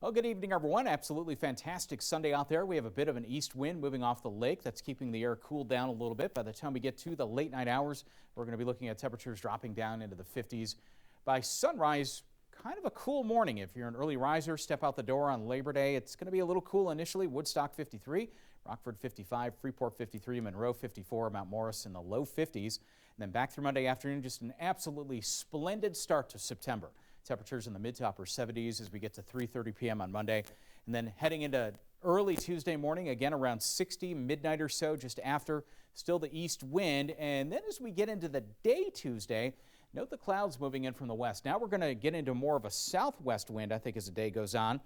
Well, good evening, everyone. Absolutely fantastic Sunday out there. We have a bit of an east wind moving off the lake. That's keeping the air cooled down a little bit. By the time we get to the late night hours, we're going to be looking at temperatures dropping down into the 50s. By sunrise, kind of a cool morning. If you're an early riser, step out the door on Labor Day. It's going to be a little cool initially. Woodstock 53, Rockford 55, Freeport 53, Monroe 54, Mount Morris in the low 50s. And then back through Monday afternoon, just an absolutely splendid start to September. Temperatures in the mid to upper 70s as we get to 3:30 p.m. on Monday. And then heading into early Tuesday morning, again around 60, midnight or so, just after. Still the east wind. And then as we get into the day Tuesday, note the clouds moving in from the west. Now we're going to get into more of a southwest wind, I think, as the day goes on.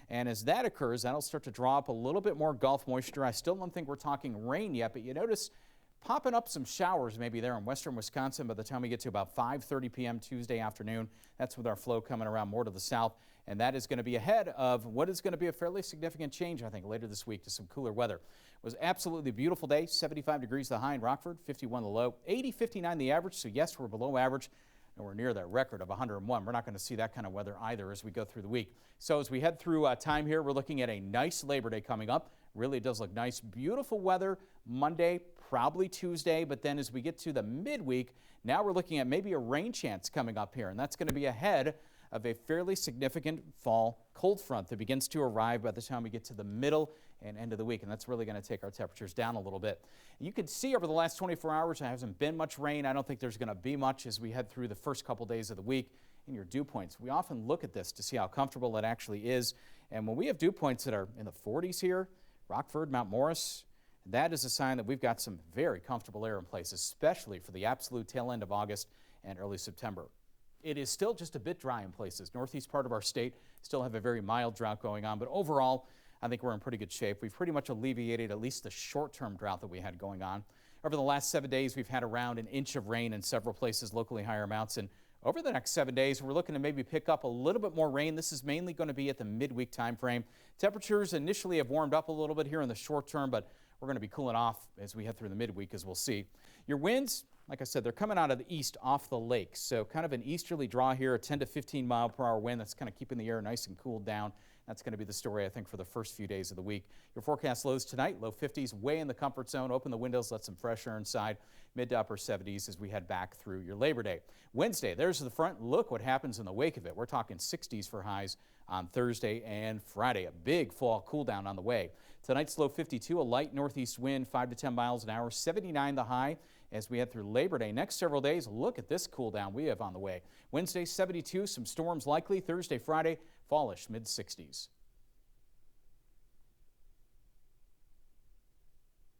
And as that occurs, that'll start to draw up a little bit more Gulf moisture. I still don't think we're talking rain yet, but you notice popping up some showers maybe there in western Wisconsin by the time we get to about 5:30 p.m. Tuesday afternoon. That's with our flow coming around more to the south, and that is going to be ahead of what is going to be a fairly significant change, I think, later this week to some cooler weather. It was absolutely beautiful day, 75 degrees the high in Rockford, 51 the low, 80, 59 the average, so yes, we're below average. And we're near that record of 101. We're not going to see that kind of weather either as we go through the week. So as we head through time here, we're looking at a nice Labor Day coming up. Really does look nice. Beautiful weather Monday, probably Tuesday. But then as we get to the midweek, now we're looking at maybe a rain chance coming up here. And that's going to be ahead of a fairly significant fall cold front that begins to arrive by the time we get to the middle and end of the week. And that's really going to take our temperatures down a little bit. You can see over the last 24 hours, there hasn't been much rain. I don't think there's going to be much as we head through the first couple days of the week. In your dew points, we often look at this to see how comfortable it actually is. And when we have dew points that are in the 40s here, Rockford, Mount Morris, that is a sign that we've got some very comfortable air in place, especially for the absolute tail end of August and early September. It is still just a bit dry in places. Northeast part of our state still have a very mild drought going on, but overall, I think we're in pretty good shape. We've pretty much alleviated at least the short-term drought that we had going on. Over the last 7 days, we've had around an inch of rain in several places, locally higher amounts. And over the next 7 days, we're looking to maybe pick up a little bit more rain. This is mainly going to be at the midweek time frame. Temperatures initially have warmed up a little bit here in the short term, but we're going to be cooling off as we head through the midweek, as we'll see. Your winds, like I said, they're coming out of the east off the lake. So kind of an easterly draw here, a 10 to 15 mile per hour wind that's kind of keeping the air nice and cooled down. That's going to be the story, I think, for the first few days of the week. Your forecast lows tonight, low 50s, way in the comfort zone. Open the windows, let some fresh air inside. Mid to upper 70s as we head back through your Labor Day. Wednesday, there's the front. Look what happens in the wake of it. We're talking 60s for highs on Thursday and Friday. A big fall cool down on the way. Tonight's low 52, a light northeast wind, 5 to 10 miles an hour, 79 the high as we head through Labor Day. Next several days, look at this cool down we have on the way. Wednesday, 72, some storms likely. Thursday, Friday, fallish, mid 60s.